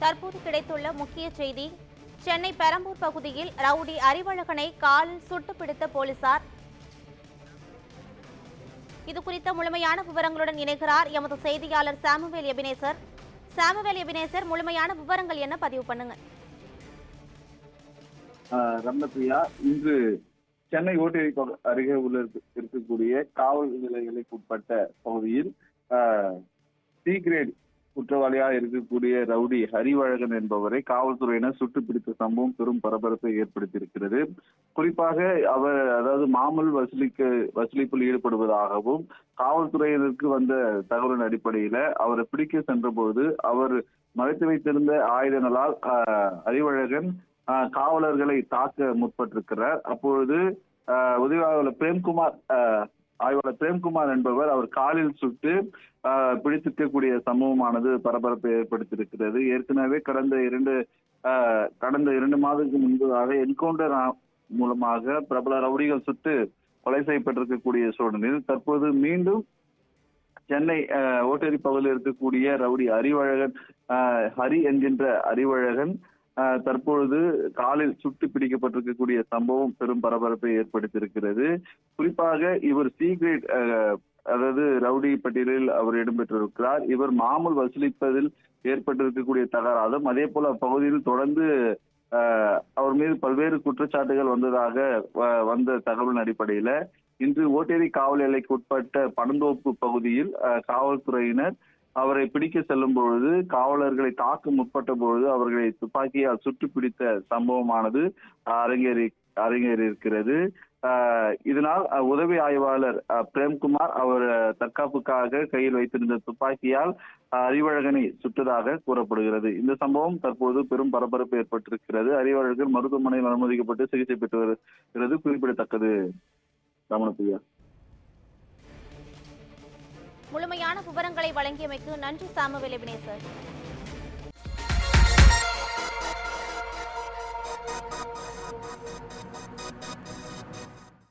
தற்போது கிடைத்துள்ள முக்கிய செய்தி. சென்னை பெரம்பூர் பகுதியில் ரவுடி அறிவழகனை காலில் சுட்டு பிடித்த போலீசார். இது குறித்த முழுமையான விவரங்களுடன் இணைகிறார் எமது செய்தியாளர் சாமுவேல் எபினேசர். முழுமையான விவரங்கள் என்ன, பதிவு பண்ணுங்க. ரம்னபிரியா, இன்று சென்னை ஓட்டேரி அருகே உள்ள இருக்கக்கூடிய காவல் நிலையங்களுக்கு உட்பட்ட பகுதியில் சி கிரேட் குற்றவாளியாக இருக்கக்கூடிய ரவுடி ஹரிவழகன் என்பவரை காவல்துறையினர் சுட்டு பிடித்த சம்பவம் பெரும் பரபரப்பை ஏற்படுத்தியிருக்கிறது. குறிப்பாக அவர் மாமல் வசூலிப்பில் ஈடுபடுவதாகவும் காவல்துறையினருக்கு வந்த தகவலின் அடிப்படையில அவரை பிடிக்க சென்றபோது அவர் மறைத்து வைத்திருந்த ஆயுதங்களால் ஹரிவழகன் காவலர்களை தாக்க முற்பட்டிருக்கிறார். அப்பொழுது உதவியாளர் பிரேம்குமார் என்பவர் அவர் காலில் சுட்டு பிடித்திருக்கக்கூடிய சம்பவமானது பரபரப்பை ஏற்படுத்தியிருக்கிறது. ஏற்கனவே கடந்த இரண்டு மாதத்துக்கு முன்பதாக என்கவுண்டர் மூலமாக பிரபல ரவுடிகள் சுட்டு கொலை செய்யப்பட்டிருக்கக்கூடிய சூழலில் தற்போது மீண்டும் சென்னை ஓட்டேரி பகுதியில் இருக்கக்கூடிய ரவுடி ஹரி என்கின்ற அறிவழகன் தற்பொழுது காலில் சுட்டு பிடிக்கப்பட்டிருக்கக்கூடிய சம்பவம் பெரும் பரபரப்பை ஏற்படுத்தியிருக்கிறது. குறிப்பாக இவர் சி கிரேட் ரவுடி பட்டியலில் அவர் இடம்பெற்றிருக்கிறார். இவர் மாமல் வசூலிப்பதில் ஏற்பட்டிருக்கக்கூடிய தகராறும் அதே போல அப்பகுதியில் தொடர்ந்து அவர் மீது பல்வேறு குற்றச்சாட்டுகள் வந்த தகவலின் அடிப்படையில இன்று ஓட்டேரி காவல் எல்லைக்கு உட்பட்ட பனந்தோப்பு பகுதியில் காவல்துறையினர் அவரை பிடிக்க செல்லும் பொழுது காவலர்களை தாக்க முற்பட்ட பொழுது அவர்களை துப்பாக்கியால் சுட்டு பிடித்த சம்பவமானது அரங்கேறியிருக்கிறது. இதனால் உதவி ஆய்வாளர் பிரேம்குமார் அவர் தற்காப்புக்காக கையில் வைத்திருந்த துப்பாக்கியால் அறிவழகனை சுட்டதாக கூறப்படுகிறது. இந்த சம்பவம் தற்போது பெரும் பரபரப்பு ஏற்பட்டிருக்கிறது. அறிவழகன் மருத்துவமனையில் அனுமதிக்கப்பட்டு சிகிச்சை பெற்று வருகிறது குறிப்பிடத்தக்கது. ரமணபிரியா, முழுமையான விவரங்களை வழங்கியமைக்கு நன்றி சாமுவேல் எபினேசர்.